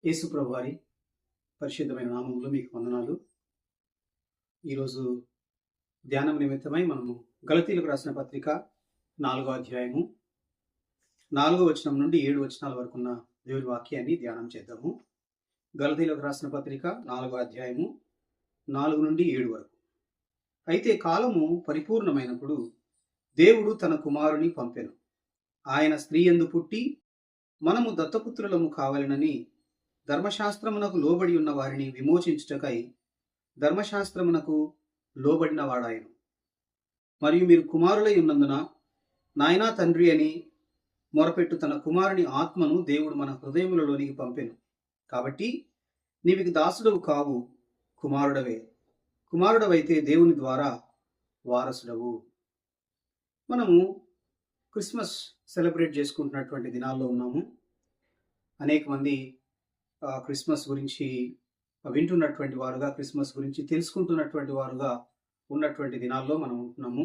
యేసు ప్రభువారి పరిశుద్ధమైన నామములో మీకు వందనాలు. ఈరోజు ధ్యానం నిమిత్తమై మనము గలతీలకు రాసిన పత్రిక 4వ అధ్యాయము 4వ వచనం నుండి 7 వచనాల వరకు ఉన్న దేవుని వాక్యాన్ని ధ్యానం చేద్దాము. గలతీలకు రాసిన పత్రిక 4వ అధ్యాయము 4 నుండి 7 వరకు. అయితే కాలము పరిపూర్ణమైనప్పుడు దేవుడు తన కుమారుని పంపెను. ఆయన స్త్రీ యందు పుట్టి మనము దత్తపుత్రులము కావాలనని ధర్మశాస్త్రమునకు లోబడి ఉన్న వారిని విమోచించుటకై ధర్మశాస్త్రమునకు లోబడిన వాడాయను. మరియు మీరు కుమారులై ఉన్నందున నాయనా తండ్రి అని మొరపెట్టు తన కుమారుని ఆత్మను దేవుడు మన హృదయములలోనికి పంపెను. కాబట్టి నీవికి దాసుడవు కావు, కుమారుడవే. కుమారుడవైతే దేవుని ద్వారా వారసుడవు. మనము క్రిస్మస్ సెలబ్రేట్ చేసుకుంటున్నటువంటి దినాల్లో ఉన్నాము. అనేక మంది క్రిస్మస్ గురించి వింటున్నటువంటి వారుగా, క్రిస్మస్ గురించి తెలుసుకుంటున్నటువంటి వారుగా ఉన్నటువంటి దినాల్లో మనం ఉంటున్నాము.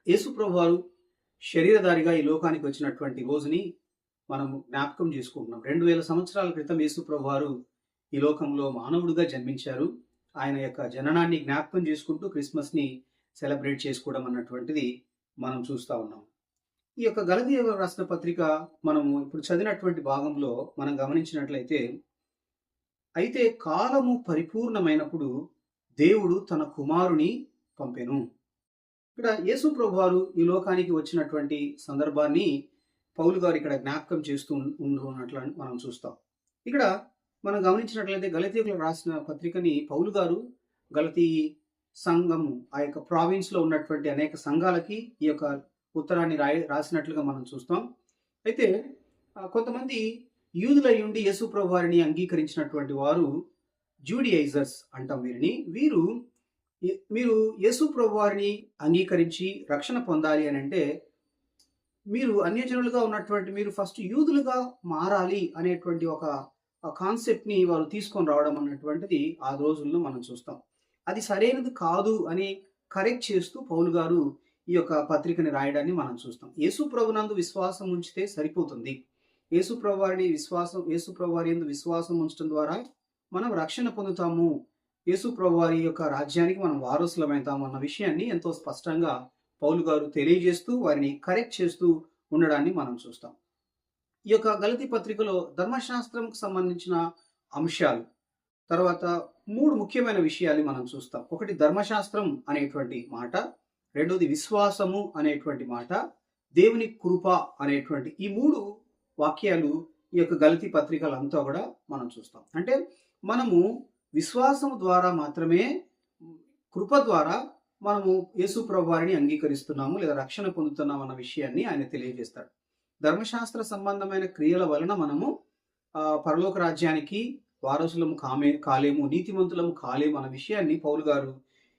యేసు ప్రభువారు శరీరధారిగా ఈ లోకానికి వచ్చినటువంటి రోజుని మనము జ్ఞాపకం చేసుకుంటున్నాం. 2000 సంవత్సరాల క్రితం యేసు ప్రభువారు ఈ లోకంలో మానవుడిగా జన్మించారు. ఆయన యొక్క జననాన్ని జ్ఞాపకం చేసుకుంటూ క్రిస్మస్ని సెలబ్రేట్ చేసుకోవడం అన్నటువంటిది మనం చూస్తూ ఉన్నాం. ఈ యొక్క గలతీయులకు రాసిన పత్రిక మనము ఇప్పుడు చదివినటువంటి భాగంలో మనం గమనించినట్లయితే, అయితే కాలము పరిపూర్ణమైనప్పుడు దేవుడు తన కుమారుని పంపెను. ఇక్కడ యేసు ప్రభువారు ఈ లోకానికి వచ్చినటువంటి సందర్భాన్ని పౌలు గారు ఇక్కడ జ్ఞాపకం చేస్తూ ఉన్నట్లు మనం చూస్తాం. ఇక్కడ మనం గమనించినట్లయితే గలతీయులకు రాసిన పత్రికని పౌలు గారు గలతీ సంఘము, ఆ యొక్క ప్రావిన్స్లో ఉన్నటువంటి అనేక సంఘాలకి ఈ యొక్క ఉత్తరాన్ని రాసినట్లుగా మనం చూస్తాం. అయితే కొంతమంది యూదులై ఉండి యేసు ప్రభువారిని అంగీకరించినటువంటి వారు జూడియైజర్స్ అంటాం వీరిని. మీరు యేసు ప్రభువారిని అంగీకరించి రక్షణ పొందాలి అని అంటే మీరు అన్యజనులుగా ఉన్నటువంటి మీరు ఫస్ట్ యూదులుగా మారాలి అనేటువంటి ఒక కాన్సెప్ట్ని వారు తీసుకొని రావడం అన్నటువంటిది ఆ రోజుల్లో మనం చూస్తాం. అది సరైనది కాదు అని కరెక్ట్ చేస్తూ పౌలు గారు ఈ యొక్క పత్రికని రాయడాన్ని మనం చూస్తాం. యేసు ప్రభునందు విశ్వాసం ఉంచితే సరిపోతుంది. యేసు ప్రభువారి యందు విశ్వాసం ఉంచడం ద్వారా మనం రక్షణ పొందుతాము, యేసు ప్రభువారి యొక్క రాజ్యానికి మనం వారసులమవుతాము అన్న విషయాన్ని ఎంతో స్పష్టంగా పౌలు గారు తెలియజేస్తూ వారిని కరెక్ట్ చేస్తూ ఉండడాన్ని మనం చూస్తాం. ఈ యొక్క గలతీ పత్రికలో ధర్మశాస్త్రంకు సంబంధించిన అంశాలు, తర్వాత 3 ముఖ్యమైన విషయాలు మనం చూస్తాం. ఒకటి ధర్మశాస్త్రం అనేటువంటి మాట, రెండోది విశ్వాసము అనేటువంటి మాట, దేవుని కృప అనేటువంటి ఈ 3 వాక్యాలు ఈ యొక్క గలతీ పత్రికలంతా కూడా మనం చూస్తాం. అంటే మనము విశ్వాసం ద్వారా మాత్రమే, కృప ద్వారా మనము యేసు ప్రభువారిని అంగీకరిస్తున్నాము లేదా రక్షణ పొందుతున్నాము అన్న విషయాన్ని ఆయన తెలియజేస్తాడు. ధర్మశాస్త్ర సంబంధమైన క్రియల వలన మనము పరలోక రాజ్యానికి వారసులము కాలేము, నీతిమంతులము కాలేము అన్న విషయాన్ని పౌలు గారు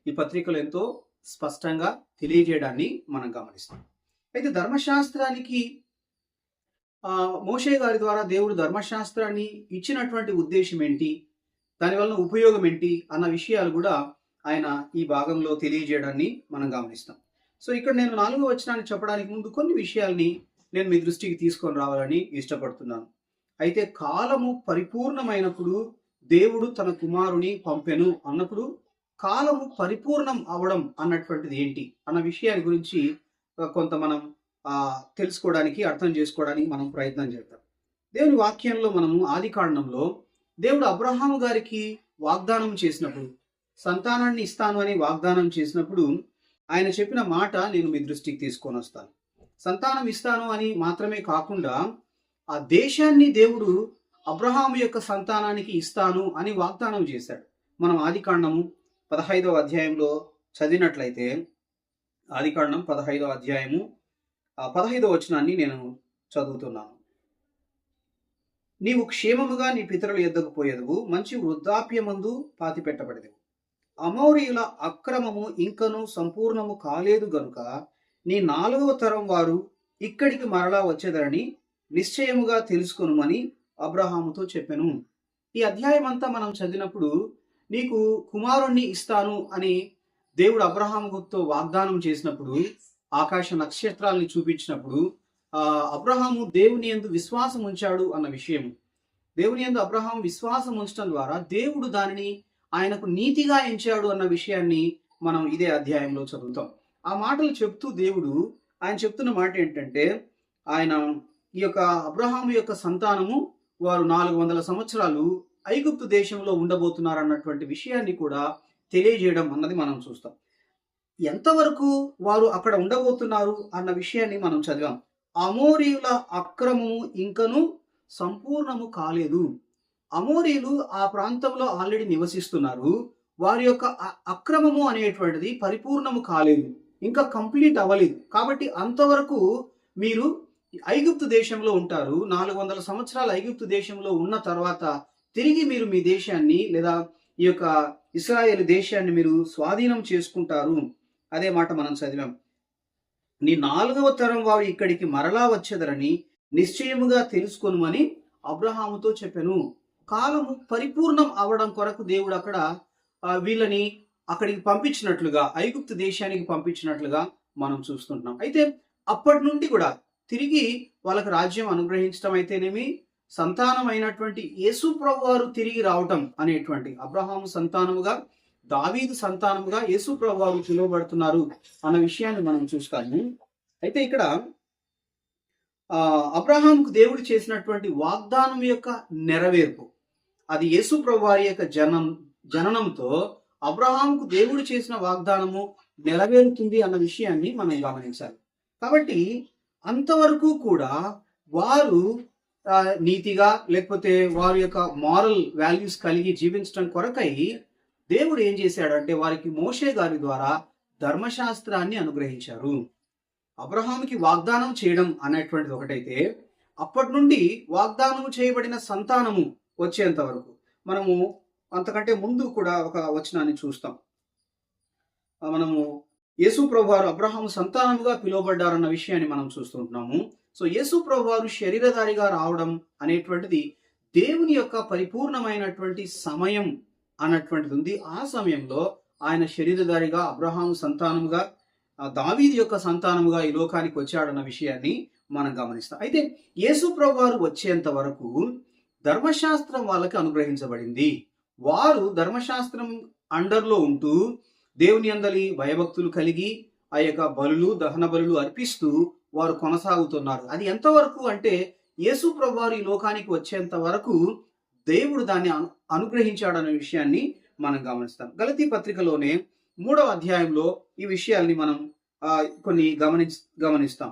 ఈ పత్రికలు ఎంతో స్పష్టంగా తెలియజేయడాన్ని మనం గమనిస్తాం. అయితే ధర్మశాస్త్రానికి మోషే గారి ద్వారా దేవుడు ధర్మశాస్త్రాన్ని ఇచ్చినటువంటి ఉద్దేశం ఏంటి, దానివల్ల ఉపయోగం ఏంటి అన్న విషయాలు కూడా ఆయన ఈ భాగంలో తెలియజేయడాన్ని మనం గమనిస్తాం. సో ఇక్కడ నేను 4వ వచనాన్ని చెప్పడానికి ముందు కొన్ని విషయాల్ని నేను మీ దృష్టికి తీసుకొని రావాలని ఇష్టపడుతున్నాను. అయితే కాలము పరిపూర్ణమైనప్పుడు దేవుడు తన కుమారుని పంపెను అన్నప్పుడు కాలము పరిపూర్ణం అవడం అన్నటువంటిది ఏంటి అన్న విషయాన్ని గురించి కొంత మనం తెలుసుకోవడానికి, అర్థం చేసుకోవడానికి మనం ప్రయత్నం చేద్దాం. దేవుని వాక్యంలో మనము ఆది కాండంలో దేవుడు అబ్రహాము గారికి వాగ్దానం చేసినప్పుడు, సంతానాన్ని ఇస్తాను అని వాగ్దానం చేసినప్పుడు ఆయన చెప్పిన మాట నేను మీ దృష్టికి తీసుకొని వస్తాను. సంతానం ఇస్తాను అని మాత్రమే కాకుండా ఆ దేశాన్ని దేవుడు అబ్రహాము యొక్క సంతానానికి ఇస్తాను అని వాగ్దానం చేశాడు. మనం ఆది కాండము 15వ అధ్యాయంలో చదివినట్లయితే, ఆదికాండం 15వ అధ్యాయము 15వ వచనాన్ని నేను చదువుతున్నాను. నీవు క్షేమముగా నీ పితరుల యొద్దకు పోయేదవు, మంచి వృద్ధాప్యమందు పాతిపెట్టబడేదవు. అమోరీయుల అక్రమము ఇంకను సంపూర్ణము కాలేదు గనుక నీ 4వ తరం వారు ఇక్కడికి మరలా వచ్చేదరని నిశ్చయముగా తెలుసుకొనుమని అబ్రహాముతో చెప్పెను. ఈ అధ్యాయం అంతా మనం చదివినప్పుడు నీకు కుమారుణ్ణి ఇస్తాను అని దేవుడు అబ్రహాముతో వాగ్దానం చేసినప్పుడు, ఆకాశ నక్షత్రాలని చూపించినప్పుడు అబ్రహాము దేవుని యందు విశ్వాసం ఉంచాడు అన్న విషయం, దేవుని యందు అబ్రహాం విశ్వాసం ఉంచడం ద్వారా దేవుడు దానిని ఆయనకు నీతిగా ఎంచాడు అన్న విషయాన్ని మనం ఇదే అధ్యాయంలో చదువుతాం. ఆ మాటలు చెప్తూ దేవుడు ఆయన చెప్తున్న మాట ఏంటంటే, ఆయన ఈ యొక్క అబ్రహాము యొక్క సంతానము వారు 400 సంవత్సరాలు ఐగుప్తు దేశంలో ఉండబోతున్నారు అన్నటువంటి విషయాన్ని కూడా తెలియజేయడం అన్నది మనం చూస్తాం. ఎంతవరకు వారు అక్కడ ఉండబోతున్నారు అన్న విషయాన్ని మనం చదివాం. అమోరీయుల అక్రమము ఇంకను సంపూర్ణము కాలేదు. అమోరీయులు ఆ ప్రాంతంలో ఆల్రెడీ నివసిస్తున్నారు. వారి యొక్క అక్రమము అనేటువంటిది పరిపూర్ణము కాలేదు, ఇంకా కంప్లీట్ అవ్వలేదు. కాబట్టి అంతవరకు మీరు ఐగుప్తు దేశంలో ఉంటారు. 400 సంవత్సరాలు ఐగుప్తు దేశంలో ఉన్న తర్వాత తిరిగి మీరు మీ దేశాన్ని లేదా ఈ యొక్క ఇశ్రాయేలు దేశాన్ని మీరు స్వాధీనం చేసుకుంటారు. అదే మాట మనం చదివాం. నీ 4వ తరం వారు ఇక్కడికి మరలా వచ్చేదరని నిశ్చయముగా తెలుసుకొనుమని అబ్రహాముతో చెప్పెను. కాలము పరిపూర్ణం అవడం కొరకు దేవుడు అక్కడ వీళ్ళని అక్కడికి పంపించినట్లుగా, ఐగుప్తు దేశానికి పంపించినట్లుగా మనం చూస్తుంటున్నాం. అయితే అప్పటి నుండి కూడా తిరిగి వాళ్ళకి రాజ్యం అనుగ్రహించడం అయితేనేమి, సంతానమైనటువంటి యేసు ప్రభువారు తిరిగి రావటం అనేటువంటి అబ్రహాము సంతానముగా, దావీదు సంతానముగా యేసు ప్రభువారు పిలువబడుతున్నారు అన్న విషయాన్ని మనం చూస్తాము. అయితే ఇక్కడ అబ్రహాముకు దేవుడు చేసినటువంటి వాగ్దానం యొక్క నెరవేర్పు, అది యేసు ప్రభువారి యొక్క జననంతో అబ్రహాముకు దేవుడు చేసిన వాగ్దానము నెరవేరుతుంది అన్న విషయాన్ని మనం గమనించాలి. కాబట్టి అంతవరకు కూడా వారు నీతిగా లేకపోతే వారి యొక్క మారల్ వాల్యూస్ కలిగి జీవించడం కొరకై దేవుడు ఏం చేశాడంటే వారికి మోషే గారి ద్వారా ధర్మశాస్త్రాన్ని అనుగ్రహించారు. అబ్రహాముకి వాగ్దానం చేయడం అనేటువంటిది ఒకటైతే, అప్పటి నుండి వాగ్దానం చేయబడిన సంతానము వచ్చేంత వరకు మనము అంతకంటే ముందు కూడా ఒక వచనాన్ని చూస్తాం. మనము యేసు ప్రభువారు అబ్రహాము సంతానముగా పిలువబడ్డారన్న విషయాన్ని మనం చూస్తుంటున్నాము. సో యేసు ప్రభువారు శరీరధారిగా రావడం అనేటువంటిది దేవుని యొక్క పరిపూర్ణమైనటువంటి సమయం అన్నటువంటిది ఉంది. ఆ సమయంలో ఆయన శరీరధారిగా అబ్రహాము సంతానముగా, దావీదు యొక్క సంతానముగా ఈ లోకానికి వచ్చాడన్న విషయాన్ని మనం గమనిస్తాం. అయితే యేసు ప్రభువారు వచ్చేంత వరకు ధర్మశాస్త్రం వాళ్ళకి అనుగ్రహించబడింది. వారు ధర్మశాస్త్రం అండర్లో ఉంటూ దేవుని యందలి భయభక్తులు కలిగి ఆ యొక్క బలులు, దహన బలులు అర్పిస్తూ వారు కొనసాగుతున్నారు. అది ఎంతవరకు అంటే యేసు ప్రభువారు ఈ లోకానికి వచ్చేంత వరకు దేవుడు దాన్ని అనుగ్రహించాడనే విషయాన్ని మనం గమనిస్తాం. గలతీ పత్రికలోనే 3వ అధ్యాయంలో ఈ విషయాల్ని మనం కొన్ని గమనిస్తాం.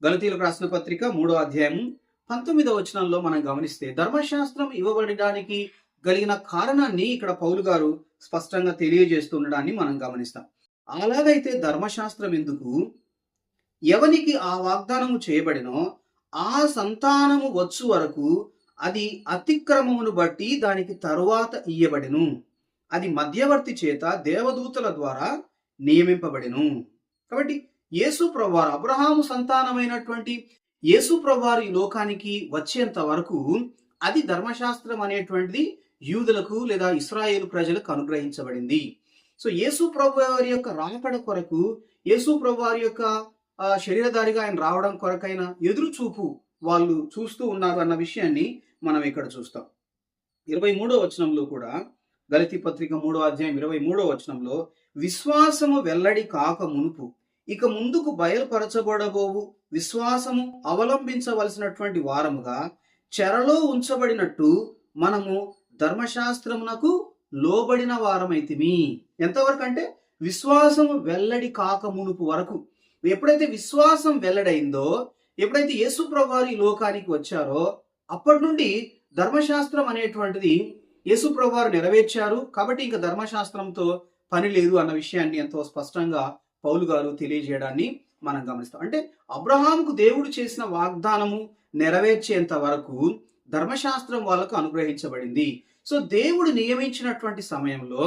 గలతీలకు రాసిన పత్రిక 3వ అధ్యాయం 19వ వచనంలో మనం గమనిస్తే ధర్మశాస్త్రం ఇవ్వబడడానికి కలిగిన కారణాన్ని ఇక్కడ పౌలు గారు స్పష్టంగా తెలియజేస్తుండడాన్ని మనం గమనిస్తాం. అలాగైతే ధర్మశాస్త్రం ఎందుకు? ఎవనికి ఆ వాగ్దానము చేయబడినో ఆ సంతానము వచ్చు వరకు అది అతిక్రమమును బట్టి దానికి తరువాత ఇయ్యబడెను. అది మధ్యవర్తి చేత దేవదూతల ద్వారా నియమింపబడెను. కాబట్టి యేసు ప్రభువారు అబ్రహాము సంతానమైనటువంటి యేసు ప్రభువారు ఈ లోకానికి వచ్చేంత వరకు అది ధర్మశాస్త్రం అనేటువంటిది యూదులకు లేదా ఇశ్రాయేలు ప్రజలకు అనుగ్రహించబడింది. సో యేసు ప్రభువారి యొక్క రాకడ కొరకు, యేసు ప్రభువారి యొక్క శరీరధారిగా ఆయన రావడం కొరకైన ఎదురు చూపు వాళ్ళు చూస్తూ ఉన్నారు అన్న విషయాన్ని మనం ఇక్కడ చూస్తాం. 23వ వచనంలో కూడా, గలతీ పత్రిక 3వ అధ్యాయం 23వ వచనంలో, విశ్వాసము వెల్లడి కాక మునుపు ఇక ముందుకు బయలుపరచబడబోవు విశ్వాసము అవలంబించవలసినటువంటి వారముగా చెరలో ఉంచబడినట్టు మనము ధర్మశాస్త్రమునకు లోబడిన వారమైతిమి. ఎంతవరకు అంటే విశ్వాసము వెల్లడి కాక మునుపు వరకు. ఎప్పుడైతే విశ్వాసం వెల్లడైందో, ఎప్పుడైతే యేసు ప్రభువారు ఈ లోకానికి వచ్చారో అప్పటి నుండి ధర్మశాస్త్రం అనేటువంటిది యేసు ప్రభువారు నెరవేర్చారు. కాబట్టి ఇంకా ధర్మశాస్త్రంతో పని లేదు అన్న విషయాన్ని ఎంతో స్పష్టంగా పౌలు గారు తెలియజేయడాన్ని మనం గమనిస్తాం. అంటే అబ్రహాముకు దేవుడు చేసిన వాగ్దానము నెరవేర్చేంత వరకు ధర్మశాస్త్రం వాళ్ళకు అనుగ్రహించబడింది. సో దేవుడు నియమించినటువంటి సమయంలో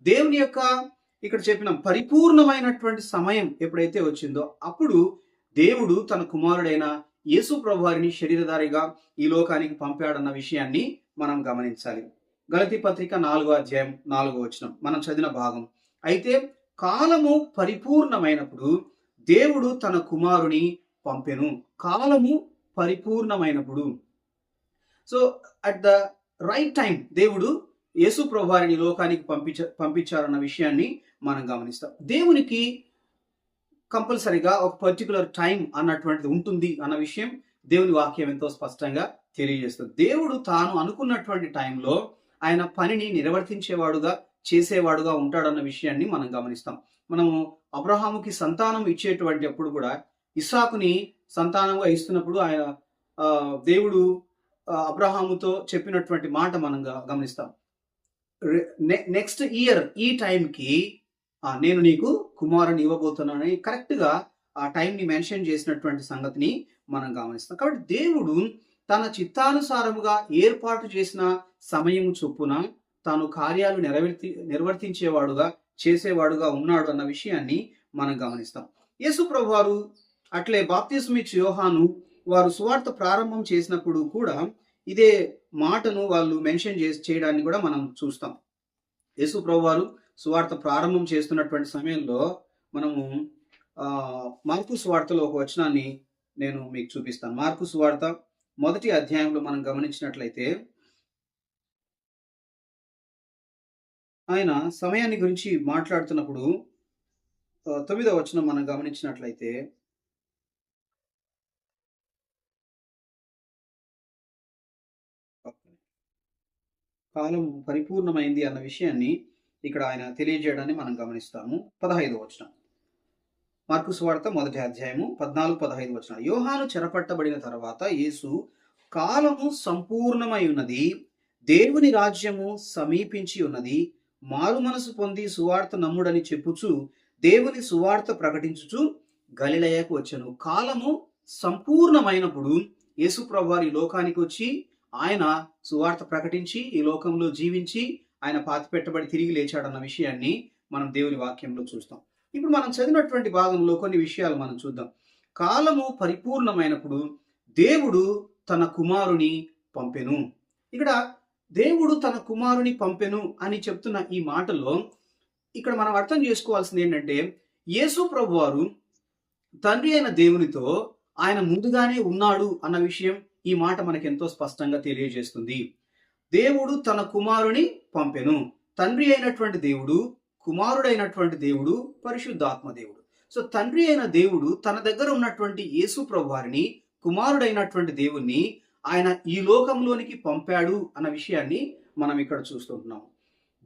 దేవుని యొక్క ఇక్కడ చెప్పిన పరిపూర్ణమైనటువంటి సమయం ఎప్పుడైతే వచ్చిందో అప్పుడు దేవుడు తన కుమారుడైన యేసు ప్రభువారిని శరీరధారిగా ఈ లోకానికి పంపాడన్న విషయాన్ని మనం గమనించాలి. గలతీ పత్రిక 4వ అధ్యాయం 4వ వచనం మనం చదివిన భాగం. అయితే కాలము పరిపూర్ణమైనప్పుడు దేవుడు తన కుమారుని పంపెను. కాలము పరిపూర్ణమైనప్పుడు. So at the right time దేవుడు యేసు ప్రభు వారిని లోకానికి పంపించారన్న విషయాన్ని మనం గమనిస్తాం. దేవునికి కంపల్సరీగా ఒక పర్టికులర్ టైం అన్నటువంటిది ఉంటుంది అన్న విషయం దేవుని వాక్యం ఎంతో స్పష్టంగా తెలియజేస్తుంది. దేవుడు తాను అనుకున్నటువంటి టైంలో ఆయన పనిని నిర్వర్తించేవాడుగా చేసేవాడుగా ఉంటాడన్న విషయాన్ని మనం గమనిస్తాం. మనము అబ్రహాముకి సంతానం ఇచ్చేటువంటి అప్పుడు కూడా ఇస్సాకుని సంతానంగా ఇస్తున్నప్పుడు ఆయన దేవుడు అబ్రహాముతో చెప్పినటువంటి మాట మనం గమనిస్తాం. నెక్స్ట్ ఇయర్ ఈ టైంకి నేను నీకు కుమారుని ఇవ్వబోతున్నానని కరెక్ట్గా ఆ టైంని మెన్షన్ చేసినటువంటి సంగతిని మనం గమనిస్తాం. కాబట్టి దేవుడు తన చిత్తానుసారముగా ఏర్పాటు చేసిన సమయము చొప్పున తాను కార్యాలు నిర్వర్తించేవాడుగా చేసేవాడుగా ఉన్నాడు అన్న విషయాన్ని మనం గమనిస్తాం. యేసు ప్రభు వారు అట్లే బాప్తిస్మ ఇచ్చే యోహాను వారు సువార్త ప్రారంభం చేసినప్పుడు కూడా ఇదే మాటను వాళ్ళు మెన్షన్ చేయడాన్ని కూడా మనం చూస్తాం. యేసు ప్రభు వారు సువార్త ప్రారంభం చేస్తున్నటువంటి సమయంలో మనము మార్కు సువార్తలో ఒక వచనాన్ని నేను మీకు చూపిస్తాను. మార్కు సువార్త 1వ అధ్యాయంలో మనం గమనించినట్లయితే ఆయన సమయాన్ని గురించి మాట్లాడుతున్నప్పుడు 9వ వచనం మనం గమనించినట్లయితే కాలం పరిపూర్ణమైంది అన్న విషయాన్ని ఇక్కడ ఆయన తెలియజేయడాన్ని మనం గమనిస్తాము. 15వ వచనం మార్కు సువార్త 1వ అధ్యాయము 14-15 వచనాలు. యోహాను చెరపట్టబడిన తర్వాత యేసు కాలము సంపూర్ణమై ఉన్నది, దేవుని రాజ్యము సమీపించి ఉన్నది, మారు మనసు పొంది సువార్త నమ్ముడని చెప్పుచు దేవుని సువార్త ప్రకటించుచు గలిలయకు వచ్చెను. కాలము సంపూర్ణమైనప్పుడు యేసు ప్రభువారు ఈ లోకానికి వచ్చి ఆయన సువార్త ప్రకటించి ఈ లోకంలో జీవించి ఆయన పాతిపెట్టబడి తిరిగి లేచాడన్న విషయాన్ని మనం దేవుని వాక్యంలో చూస్తాం. ఇప్పుడు మనం చదివినటువంటి భాగంలో కొన్ని విషయాలు మనం చూద్దాం. కాలము పరిపూర్ణమైనప్పుడు దేవుడు తన కుమారుని పంపెను. ఇక్కడ దేవుడు తన కుమారుని పంపెను అని చెప్తున్న ఈ మాటలో ఇక్కడ మనం అర్థం చేసుకోవాల్సింది ఏంటంటే యేసు ప్రభువారు తండ్రి అయిన దేవునితో ఆయన ముందుగానే ఉన్నాడు అన్న విషయం ఈ మాట మనకు ఎంతో స్పష్టంగా తెలియజేస్తుంది. దేవుడు తన కుమారుని పంపెను. తండ్రి అయినటువంటి దేవుడు, కుమారుడైనటువంటి దేవుడు, పరిశుద్ధాత్మ దేవుడు. సో తండ్రి అయిన దేవుడు తన దగ్గర ఉన్నటువంటి యేసు ప్రభువారిని, కుమారుడైనటువంటి దేవుణ్ణి ఆయన ఈ లోకంలోనికి పంపాడు అన్న విషయాన్ని మనం ఇక్కడ చూస్తుంటున్నాం.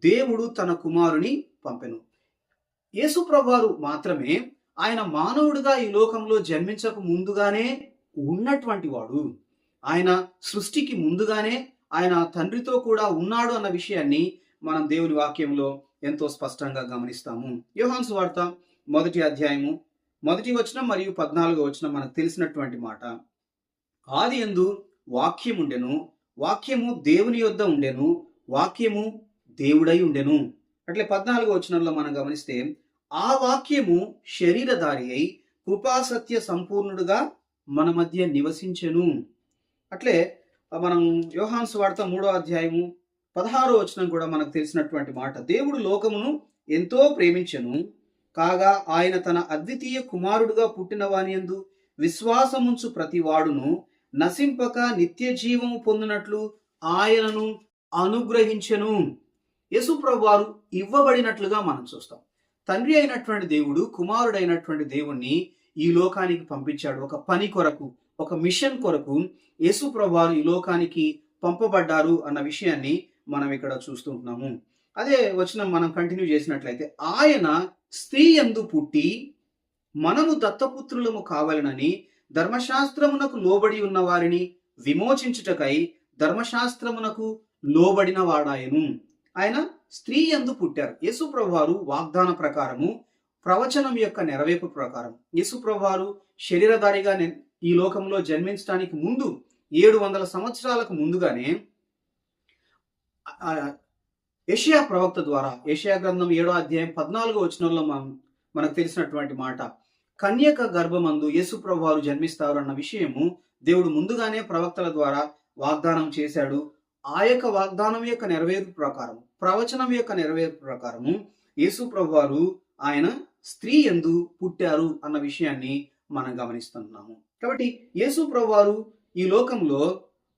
దేవుడు తన కుమారుని పంపెను. యేసు ప్రభువారు మాత్రమే ఆయన మానవుడిగా ఈ లోకంలో జన్మించక ముందుగానే ఉన్నటువంటి వాడు. ఆయన సృష్టికి ముందుగానే ఆయన తండ్రితో కూడా ఉన్నాడు అన్న విషయాన్ని మనం దేవుని వాక్యంలో ఎంతో స్పష్టంగా గమనిస్తాము. యోహాను సువార్త 1వ అధ్యాయము 1వ వచనం మరియు 14వ వచనం మనకు తెలిసినటువంటి మాట. ఆదియందు వాక్యం ఉండెను, వాక్యము దేవుని యొద్ద ఉండెను, వాక్యము దేవుడై ఉండెను. అట్లే 14వ వచనంలో మనం గమనిస్తే ఆ వాక్యము శరీరధారి అయి కృపాసత్య సంపూర్ణుడుగా మన మధ్య నివసించెను. అట్లే మనం యోహాను సువార్త 3వ అధ్యాయము 16వ వచనం కూడా మనకు తెలిసినటువంటి మాట. దేవుడు లోకమును ఎంతో ప్రేమించెను, కాగా ఆయన తన అద్వితీయ కుమారుడుగా పుట్టిన వాని యందు విశ్వాసముంచు ప్రతి వాడును నశింపక నిత్య జీవము పొందినట్లు ఆయనను అనుగ్రహించెను. యేసు ప్రభువారు ఇవ్వబడినట్లుగా మనం చూస్తాం. తండ్రి అయినటువంటి దేవుడు కుమారుడైనటువంటి దేవుణ్ణి ఈ లోకానికి పంపించాడు. ఒక పని కొరకు, ఒక మిషన్ కొరకు యేసు ప్రభువారు ఈ లోకానికి పంపబడ్డారు అన్న విషయాన్ని మనం ఇక్కడ చూస్తుంటున్నాము. అదే వచనం మనం కంటిన్యూ చేసినట్లయితే ఆయన స్త్రీ యందు పుట్టి మనము దత్తపుత్రులము కావాలనని ధర్మశాస్త్రమునకు లోబడి ఉన్న వారిని విమోచించుటకై ధర్మశాస్త్రమునకు లోబడిన వాడాయను. ఆయన స్త్రీ యందు పుట్టారు. యేసు ప్రభువారు వాగ్దాన ప్రకారము, ప్రవచనం యొక్క నెరవేర్పు ప్రకారం యేసు ప్రభువారు శరీరధారిగా ఈ లోకంలో జన్మించడానికి ముందు 700 సంవత్సరాలకు ముందుగానే యెషయా ప్రవక్త ద్వారా యెషయా గ్రంథం 7వ అధ్యాయం 14వ వచనంలో మనకు తెలిసినటువంటి మాట, కన్యక గర్భమందు యేసు ప్రభువారు జన్మిస్తారు అన్న విషయము దేవుడు ముందుగానే ప్రవక్తల ద్వారా వాగ్దానం చేశాడు. ఆ యొక్క వాగ్దానం యొక్క నెరవేర్పు ప్రకారం, ప్రవచనం యొక్క నెరవేర్పు ప్రకారము యేసు ప్రభువారు ఆయన స్త్రీ యందు పుట్టారు అన్న విషయాన్ని మనం గమనిస్తున్నాము. కాబట్టి యేసు ప్రభువారు ఈ లోకంలో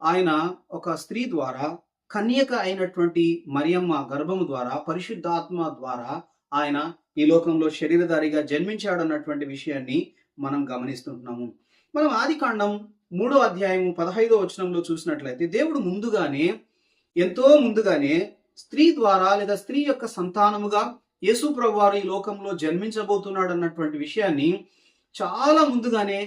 ఆయన ఒక స్త్రీ ద్వారా, కన్యక అయినటువంటి మరియమ్మ గర్భము ద్వారా, పరిశుద్ధాత్మ ద్వారా ఆయన ఈ లోకంలో శరీరధారిగా జన్మించాడు అన్నటువంటి విషయాన్ని మనం గమనిస్తుంటున్నాము. మనం ఆదికాండం 3వ అధ్యాయం 15వ వచనంలో చూసినట్లయితే దేవుడు ఎంతో ముందుగానే స్త్రీ ద్వారా లేదా స్త్రీ యొక్క సంతానముగా యేసు ప్రభువారు ఈ లోకంలో జన్మించబోతున్నాడు అన్నటువంటి విషయాన్ని చాలా ముందుగానే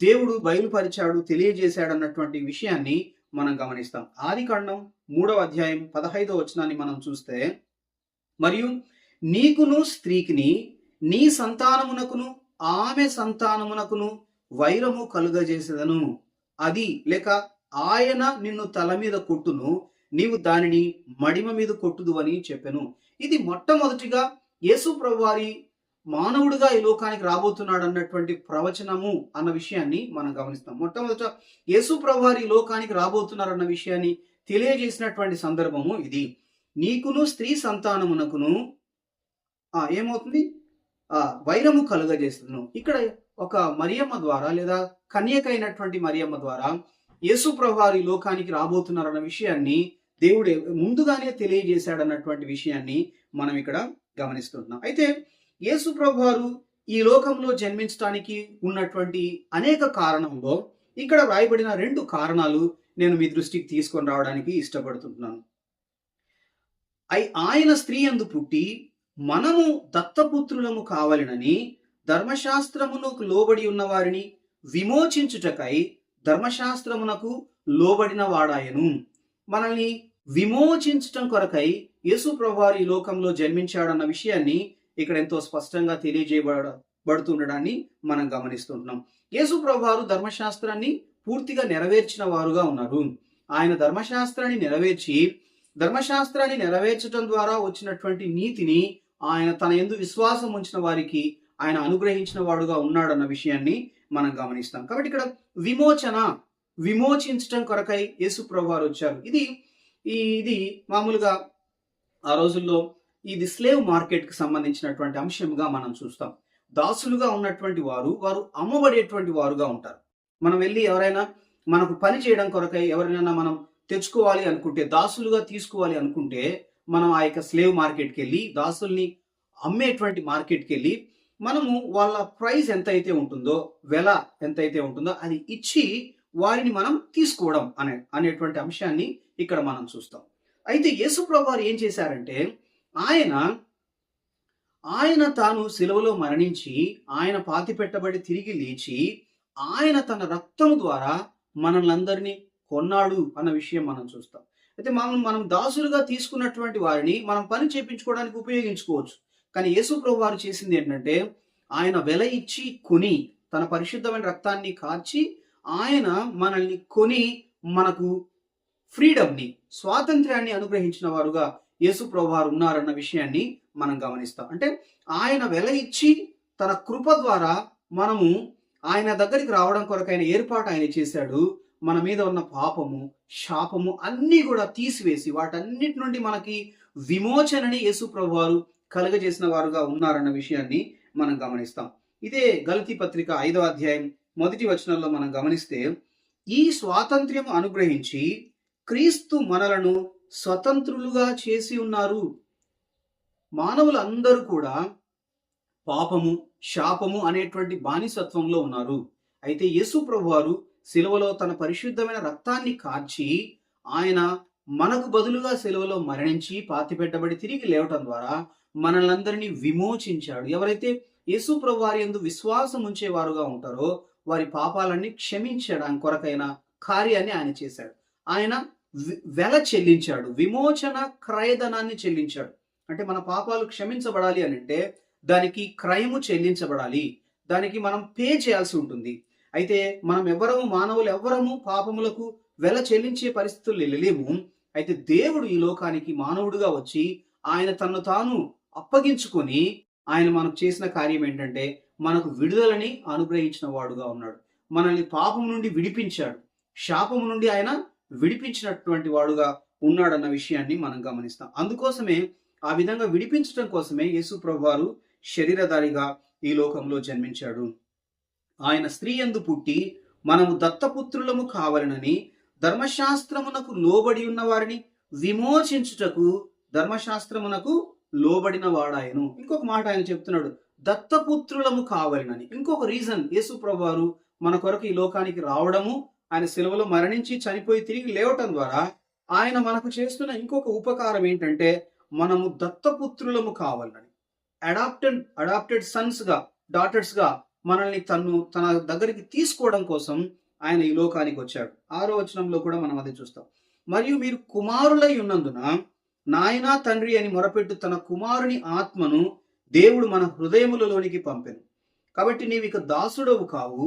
దేవుడు బయలుపరిచాడు, తెలియజేశాడు అన్నటువంటి విషయాన్ని మనం గమనిస్తాం. ఆదికాండం 3వ అధ్యాయం 15వ వచనాన్ని మనం చూస్తే, మరియు నీకును స్త్రీకిని నీ సంతానమునకును ఆమె సంతానమునకును వైరము కలుగజేసేదను, అది లేక ఆయన నిన్ను తల మీద కొట్టును, నీవు దానిని మడిమ మీద కొట్టుదు అని చెప్పెను. ఇది మొట్టమొదటిగా యేసు ప్రభువారి మానవుడిగా ఈ లోకానికి రాబోతున్నాడు అన్నటువంటి ప్రవచనము అన్న విషయాన్ని మనం గమనిస్తాం. మొట్టమొదట యేసు ప్రభువారి ఈ లోకానికి రాబోతున్నారు అన్న విషయాన్ని తెలియజేసినటువంటి సందర్భము ఇది. నీకును స్త్రీ సంతానమునకును ఏమవుతుంది, వైరము కలుగజేస్తును. ఇక్కడ ఒక మరియమ్మ ద్వారా లేదా కన్యక అయినటువంటి మరియమ్మ ద్వారా యేసు ప్రభువారు ఈ లోకానికి రాబోతున్నారన్న విషయాన్ని దేవుడు ముందుగానే తెలియజేశాడన్నటువంటి విషయాన్ని మనం ఇక్కడ గమనిస్తున్నాం. అయితే యేసు ప్రభువారు ఈ లోకంలో జన్మించడానికి ఉన్నటువంటి అనేక కారణంలో ఇక్కడ వ్రాయబడిన 2 కారణాలు నేను మీ దృష్టికి తీసుకొని రావడానికి ఇష్టపడుతున్నాను. ఆయన స్త్రీ యందు పుట్టి మనము దత్తపుత్రులము కావాలనని ధర్మశాస్త్రమునకు లోబడి ఉన్న వారిని విమోచించుటకై ధర్మశాస్త్రమునకు లోబడిన వాడాయను. మనల్ని విమోచించటం కొరకై యేసు ప్రభువారు ఈ లోకంలో జన్మించాడన్న విషయాన్ని ఇక్కడ ఎంతో స్పష్టంగా తెలియజేయబడుతుండడాన్ని మనం గమనిస్తుంటున్నాం. యేసు ప్రభువారు ధర్మశాస్త్రాన్ని పూర్తిగా నెరవేర్చిన వారుగా ఉన్నారు. ఆయన ధర్మశాస్త్రాన్ని నెరవేర్చడం ద్వారా వచ్చినటువంటి నీతిని ఆయన తన యందు విశ్వాసం ఉంచిన వారికి ఆయన అనుగ్రహించిన వాడుగా ఉన్నాడన్న విషయాన్ని మనం గమనిస్తాం. కాబట్టి ఇక్కడ విమోచించటం కొరకై యేసు ప్రభువారు వచ్చారు. ఇది మామూలుగా ఆ రోజుల్లో ఇది స్లేవ్ మార్కెట్ కి సంబంధించినటువంటి అంశంగా మనం చూస్తాం. దాసులుగా ఉన్నటువంటి వారు అమ్మబడేటువంటి వారుగా ఉంటారు. మనం వెళ్ళి ఎవరైనా మనకు పని చేయడం కొరకై ఎవరైనా మనం తెచ్చుకోవాలి అనుకుంటే, దాసులుగా తీసుకోవాలి అనుకుంటే, మనం ఆ యొక్క స్లేవ్ మార్కెట్కి వెళ్ళి, దాసుల్ని అమ్మేటువంటి మార్కెట్కి వెళ్ళి మనము వాళ్ళ ప్రైస్ ఎంతైతే ఉంటుందో, వెల ఎంతైతే ఉంటుందో అది ఇచ్చి వారిని మనం తీసుకోవడం అనేటువంటి అంశాన్ని ఇక్కడ మనం చూస్తాం. అయితే యేసు ప్రభువారు ఏం చేశారంటే, ఆయన తాను సిలువలో మరణించి, ఆయన పాతి పెట్టబడి తిరిగి లేచి, ఆయన తన రక్తము ద్వారా మనల్ని కొన్నాడు అన్న విషయం మనం చూస్తాం. అయితే మనం దాసులుగా తీసుకున్నటువంటి వారిని మనం పని చేయించుకోవడానికి ఉపయోగించుకోవచ్చు. కానీ యేసు ప్రభువారు చేసింది ఏంటంటే, ఆయన వెల ఇచ్చి కొని, తన పరిశుద్ధమైన రక్తాన్ని కార్చి ఆయన మనల్ని కొని మనకు ఫ్రీడమ్ని, స్వాతంత్ర్యాన్ని అనుగ్రహించిన వారుగా యేసు ప్రభువారు ఉన్నారన్న విషయాన్ని మనం గమనిస్తాం. అంటే ఆయన వెల ఇచ్చి తన కృప ద్వారా మనము ఆయన దగ్గరికి రావడం కొరకైన ఏర్పాటు ఆయన చేశాడు. మన మీద ఉన్న పాపము, శాపము అన్నీ కూడా తీసివేసి వాటన్నిటి నుండి మనకి విమోచనని యేసు ప్రభువారు కలుగజేసిన వారుగా ఉన్నారన్న విషయాన్ని మనం గమనిస్తాం. ఇదే గలతీ పత్రిక 5వ అధ్యాయం 1వ వచనంలో మనం గమనిస్తే, ఈ స్వాతంత్ర్యం అనుగ్రహించి క్రీస్తు మనలను స్వతంత్రులుగా చేసి ఉన్నారు. మానవులందరూ కూడా పాపము, శాపము అనేటువంటి బానిసత్వంలో ఉన్నారు. అయితే యేసు ప్రభువారు సిలువలో తన పరిశుద్ధమైన రక్తాన్ని కార్చి, ఆయన మనకు బదులుగా సిలువలో మరణించి పాతిపెట్టబడి తిరిగి లేవటం ద్వారా మనల్ని విమోచించాడు. ఎవరైతే యేసు ప్రభువారి యందు విశ్వాసం ఉంచేవారుగా ఉంటారో వారి పాపాలన్నీ క్షమించడానికి కొరకైన కార్యాన్ని ఆయన చేశాడు. ఆయన వెల చెల్లించాడు, విమోచన క్రయధనాన్ని చెల్లించాడు. అంటే మన పాపాలు క్షమించబడాలి అని అంటే దానికి క్రయము చెల్లించబడాలి, దానికి మనం పే చేయాల్సి ఉంటుంది. అయితే మానవులు ఎవ్వరము పాపములకు వెల చెల్లించే పరిస్థితులు వెళ్ళలేము. అయితే దేవుడు ఈ లోకానికి మానవుడిగా వచ్చి ఆయన తను తాను అప్పగించుకొని ఆయన మనకు చేసిన కార్యం ఏంటంటే మనకు విడుదలని అనుగ్రహించిన వాడుగా ఉన్నాడు. మనల్ని పాపం నుండి విడిపించాడు, శాపము నుండి ఆయన విడిపించినటువంటి వాడుగా ఉన్నాడన్న విషయాన్ని మనం గమనిస్తాం. అందుకోసమే ఆ విధంగా విడిపించడం కోసమే యేసు ప్రభువారు శరీరధారిగా ఈ లోకంలో జన్మించాడు. ఆయన స్త్రీ యందు పుట్టి మనము దత్తపుత్రులము కావాలనని ధర్మశాస్త్రమునకు లోబడి ఉన్న వారిని విమోచించుటకు ధర్మశాస్త్రమునకు లోబడిన వాడాయను. ఇంకొక మాట ఆయన చెప్తున్నాడు, దత్తపుత్రులము కావాలని. ఇంకొక రీజన్, యేసు ప్రభువారు మన కొరకు ఈ లోకానికి రావడము, ఆయన సిలువలో మరణించి చనిపోయి తిరిగి లేవటం ద్వారా ఆయన మనకు చేస్తున్న ఇంకొక ఉపకారం ఏంటంటే మనము దత్తపుత్రులము కావాలని. అడాప్టెడ్ సన్స్ గా, డాటర్స్ గా మనల్ని తన దగ్గరికి తీసుకోవడం కోసం ఆయన ఈ లోకానికి వచ్చాడు. 6వ వచనంలో కూడా మనం అదే చూస్తాం. మరియు మీరు కుమారులై ఉన్నందున నాయనా తండ్రి అని మొరపెట్టు తన కుమారుని ఆత్మను దేవుడు మన హృదయములలోనికి పంపెను. కాబట్టి నీవు ఇక దాసుడవు కావు,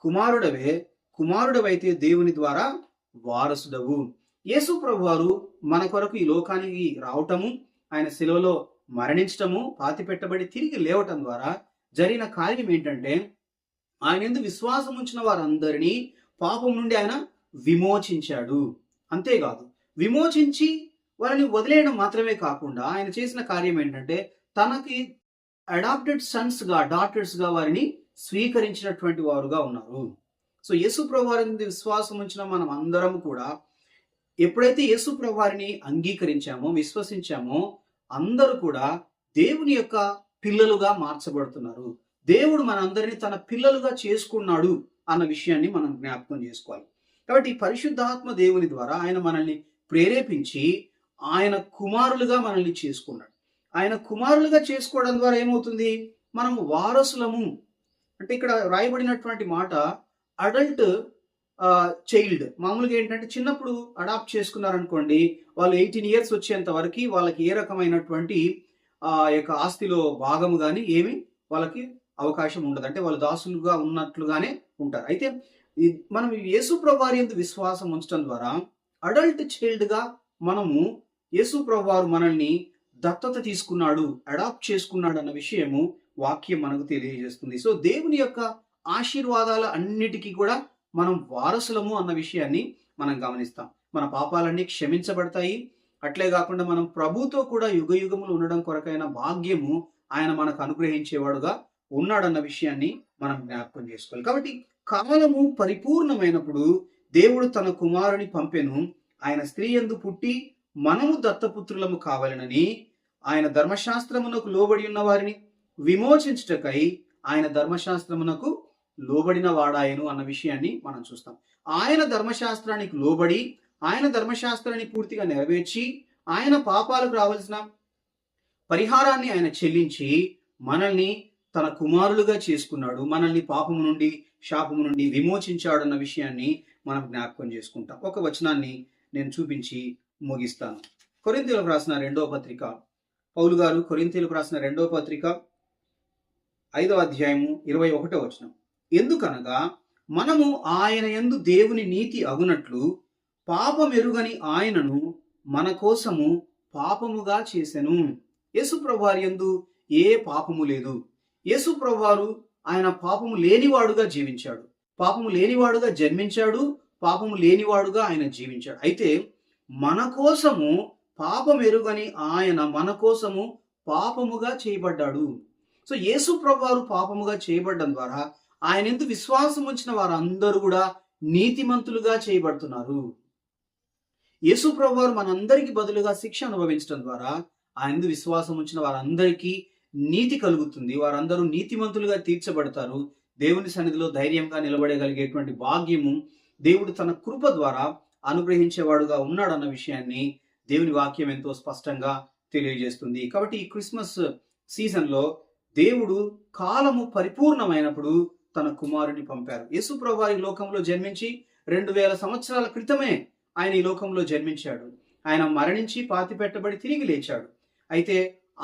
కుమారుడవే. కుమారుడవైతే దేవుని ద్వారా వారసుడవు. యేసు ప్రభువారు మన కొరకు ఈ లోకానికి రావటము, ఆయన శిలువలో మరణించటము, పాతిపెట్టబడి తిరిగి లేవటం ద్వారా జరిగిన కార్యం ఏంటంటే ఆయన యందు విశ్వాసం ఉంచిన వారందరినీ పాపం నుండి ఆయన విమోచించాడు. అంతేకాదు, విమోచించి వారిని వదిలేయడం మాత్రమే కాకుండా ఆయన చేసిన కార్యం ఏంటంటే తనకి అడాప్టెడ్ సన్స్ గా, డాటర్స్ గా వారిని స్వీకరించినటువంటి వారుగా ఉన్నారు. సో యేసు ప్రభువారిని విశ్వాసం ఉంచిన మనం అందరం కూడా ఎప్పుడైతే యేసు ప్రభువారిని అంగీకరించామో, విశ్వసించామో, అందరూ కూడా దేవుని యొక్క పిల్లలుగా మార్చబడుతున్నారు. దేవుడు మనందరినీ తన పిల్లలుగా చేసుకున్నాడు అన్న విషయాన్ని మనం జ్ఞాపకం చేసుకోవాలి. కాబట్టి పరిశుద్ధాత్మ దేవుని ద్వారా ఆయన మనల్ని ప్రేరేపించి ఆయన కుమారులుగా మనల్ని చేసుకున్నాడు. ఆయన కుమారులుగా చేసుకోవడం ద్వారా ఏమవుతుంది, మనము వారసులము. అంటే ఇక్కడ రాయబడినటువంటి మాట అడల్ట్ చైల్డ్. మామూలుగా ఏంటంటే చిన్నప్పుడు అడాప్ట్ చేసుకున్నారనుకోండి, వాళ్ళు 18 years వచ్చేంత వరకు వాళ్ళకి ఏ రకమైనటువంటి యొక్క ఆస్తిలో భాగము కానీ ఏమి వాళ్ళకి అవకాశం ఉండదు. అంటే వాళ్ళు దాసులుగా ఉన్నట్లుగానే ఉంటారు. అయితే మనం యేసు ప్రభువారి యందు విశ్వాసం ఉంచడం ద్వారా అడల్ట్ చైల్డ్ గా మనము యేసు ప్రభువారు మనల్ని దత్తత తీసుకున్నాడు, అడాప్ట్ చేసుకున్నాడు అన్న విషయము వాక్యం మనకు తెలియజేస్తుంది. సో దేవుని యొక్క ఆశీర్వాదాల అన్నిటికీ కూడా మనం వారసులము అన్న విషయాన్ని మనం గమనిస్తాం. మన పాపాలన్నీ క్షమించబడతాయి. అట్లే కాకుండా మనం ప్రభుతో కూడా యుగ యుగములు ఉండడం కొరకైన భాగ్యము ఆయన మనకు అనుగ్రహించేవాడుగా ఉన్నాడన్న విషయాన్ని మనం జ్ఞాపకం చేసుకోవాలి. కాబట్టి కాలము పరిపూర్ణమైనప్పుడు దేవుడు తన కుమారుని పంపెను. ఆయన స్త్రీ యందు పుట్టి మనము దత్తపుత్రులము కావాలనని ఆయన ధర్మశాస్త్రమునకు లోబడి ఉన్న వారిని విమోచించుటకై ఆయన ధర్మశాస్త్రమునకు లోబడిన వాడాయను అన్న విషయాన్ని మనం చూస్తాం. ఆయన ధర్మశాస్త్రానికి లోబడి ఆయన ధర్మశాస్త్రాన్ని పూర్తిగా నెరవేర్చి ఆయన పాపాలకు రావాల్సిన పరిహారాన్ని ఆయన చెల్లించి మనల్ని తన కుమారులుగా చేసుకున్నాడు. మనల్ని పాపము నుండి, శాపము నుండి విమోచించాడు అన్న విషయాన్ని మనం జ్ఞాపకం చేసుకుంటాం. ఒక వచనాన్ని నేను చూపించి ముగిస్తాను. కొరింథీయులకు రాసిన 2వ పత్రిక, పౌలు గారు కొరింథీయులకు రాసిన 2వ పత్రిక 5వ అధ్యాయము 21వ వచనం. ఎందుకనగా మనము ఆయన యందు దేవుని నీతి అగునట్లు పాపమెరుగని ఆయనను మన కోసము పాపముగా చేసెను. యేసు ప్రభువారి యందు ఏ పాపము లేదు. యేసు ప్రభువారు ఆయన పాపము లేనివాడుగా జీవించాడు, పాపము లేనివాడుగా జన్మించాడు, పాపము లేనివాడుగా ఆయన జీవించాడు. అయితే మన కోసము పాపమెరుగని ఆయన మన కోసము పాపముగా చేయబడ్డాడు. సో యేసు ప్రభువారు పాపముగా చేయబడడం ద్వారా ఆయన యందు విశ్వాసం ఉంచిన వారందరూ కూడా నీతిమంతులుగా చేయబడుతున్నారు. యేసు ప్రభువారు మనందరికీ బదులుగా శిక్ష అనుభవించడం ద్వారా ఆయన యందు విశ్వాసం ఉంచిన వారందరికీ నీతి కలుగుతుంది. వారందరూ నీతిమంతులుగా తీర్చబడతారు. దేవుని సన్నిధిలో ధైర్యంగా నిలబడగలిగేటువంటి భాగ్యము దేవుడు తన కృప ద్వారా అనుగ్రహించేవాడుగా ఉన్నాడన్న విషయాన్ని దేవుని వాక్యం ఎంతో స్పష్టంగా తెలియజేస్తుంది. కాబట్టి ఈ క్రిస్మస్ సీజన్లో దేవుడు కాలము పరిపూర్ణమైనప్పుడు తన కుమారుని పంపారు. యేసు ప్రభువారు ఈ లోకంలో జన్మించి 2000 సంవత్సరాల క్రితమే ఆయన ఈ లోకంలో జన్మించాడు. ఆయన మరణించి పాతిపెట్టబడి తిరిగి లేచాడు. అయితే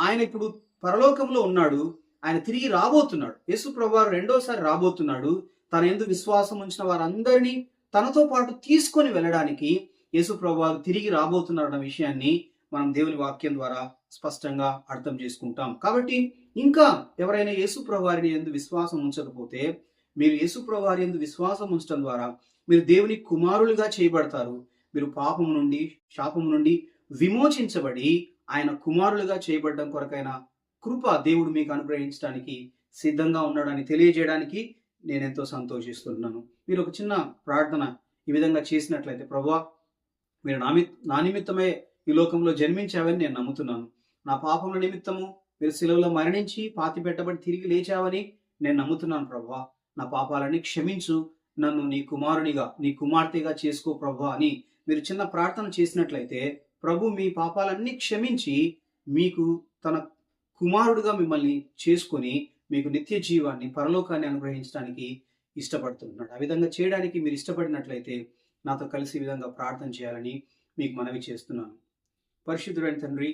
ఆయన ఇప్పుడు పరలోకంలో ఉన్నాడు. ఆయన తిరిగి రాబోతున్నాడు. యేసు ప్రభువారు రెండోసారి రాబోతున్నాడు. తన యందు విశ్వాసం ఉంచిన వారందరినీ తనతో పాటు తీసుకొని వెళ్ళడానికి యేసు ప్రభువారు తిరిగి రాబోతున్నాడు అన్న విషయాన్ని మనం దేవుని వాక్యం ద్వారా స్పష్టంగా అర్థం చేసుకుంటాం. కాబట్టి ఇంకా ఎవరైనా యేసు ప్రభువారిని యందు విశ్వాసం ఉంచకపోతే, మీరు యేసు ప్రభువారి యందు విశ్వాసం ఉంచడం ద్వారా మీరు దేవుని కుమారులుగా చేయబడతారు. మీరు పాపము నుండి, శాపము నుండి విమోచించబడి ఆయన కుమారులుగా చేయబడడం కొరకైన కృప దేవుడు మీకు అనుగ్రహించడానికి సిద్ధంగా ఉన్నాడని తెలియజేయడానికి నేను ఎంతో సంతోషిస్తున్నాను. మీరు ఒక చిన్న ప్రార్థన ఈ విధంగా చేసినట్లయితే ప్రభువా, మీరు నా నిమిత్తమే ఈ లోకంలో జన్మించావని నేను నమ్ముతున్నాను. నా పాపముల నిమిత్తము మీరు శిలువలో మరణించి పాతి పెట్టబడి తిరిగి లేచావని నేను నమ్ముతున్నాను ప్రభువా. నా పాపాలని క్షమించు, నన్ను నీ కుమారునిగా నీ కుమార్తెగా చేసుకో ప్రభువా అని మీరు చిన్న ప్రార్థన చేసినట్లయితే ప్రభు మీ పాపాలన్నీ క్షమించి మీకు తన కుమారుడుగా మిమ్మల్ని చేసుకొని మీకు నిత్య జీవాన్ని పరలోకాన్ని అనుగ్రహించడానికి ఇష్టపడుతున్నాడు. ఆ విధంగా చేయడానికి మీరు ఇష్టపడినట్లయితే నాతో కలిసి ఈ విధంగా ప్రార్థన చేయాలని మీకు మనవి చేస్తున్నాను. పరిశుద్ధుడైన తండ్రి,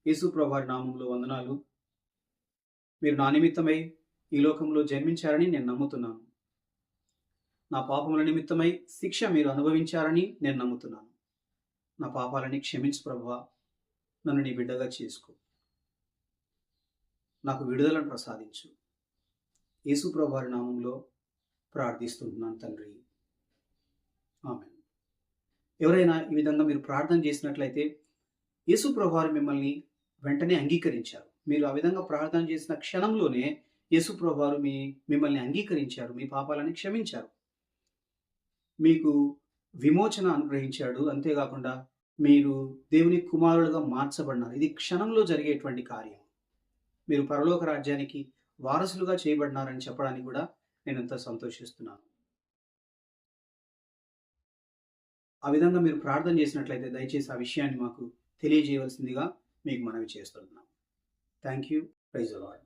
యేసు ప్రభువారి నామములో వందనాలు. మీరు నా నిమిత్తమై ఈ లోకంలో జన్మించారని నేను నమ్ముతున్నాను. నా పాపముల నిమిత్తమై శిక్ష మీరు అనుభవించారని నేను నమ్ముతున్నాను. నా పాపాలని క్షమించు ప్రభువా, నన్ను నీ బిడ్డగా చేసుకో, నాకు విడుదలను ప్రసాదించు. యేసు ప్రభువారి నామంలో ప్రార్థిస్తున్నాను తండ్రి, ఆమేన్. ఎవరైనా ఈ విధంగా మీరు ప్రార్థన చేసినట్లయితే యేసు ప్రభువారు మిమ్మల్ని వెంటనే అంగీకరించారు. మీరు ఆ విధంగా ప్రార్థన చేసిన క్షణంలోనే యేసు ప్రభువారు మిమ్మల్ని అంగీకరించారు, మీ పాపాలని క్షమించారు, మీకు విమోచన అనుగ్రహించాడు. అంతేకాకుండా మీరు దేవుని కుమారులుగా మార్చబడినారు. ఇది క్షణంలో జరిగేటువంటి కార్యం. మీరు పరలోక రాజ్యానికి వారసులుగా చేయబడినారని చెప్పడానికి కూడా నేను ఎంతో సంతోషిస్తున్నాను. ఆ విధంగా మీరు ప్రార్థన చేసినట్లయితే దయచేసి ఆ విషయాన్ని మాకు తెలియజేయవలసిందిగా మీకు మనవి చేస్తున్నాను. Thank you. Praise the lord.